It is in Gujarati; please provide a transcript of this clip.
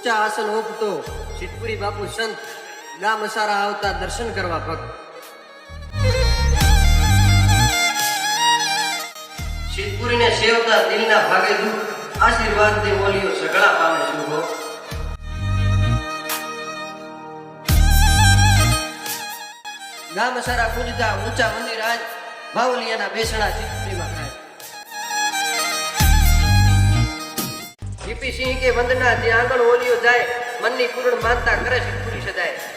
ઊંચા આસન ઓપતો સિદ્ધપુરી બાપુ સંત ગામ સારા આવતા દર્શન કરવા ભક્ત સિદ્ધપુરીને સેવતા દિલના ભાગે દુઃખ આશીર્વાદ દે બોલ્યો સગળા પામે શુભો ગામ સારા પૂજતા ઊંચા મંદિર આજ બાવલિયાના બેસણા સિદ્ધપુરીમાં થાય જીપી સિંહ કે વંદના જે આંગણ ઓલિયો જાય મનની પૂર્ણ માનતા કરે સિદ્ધપુરી સદાય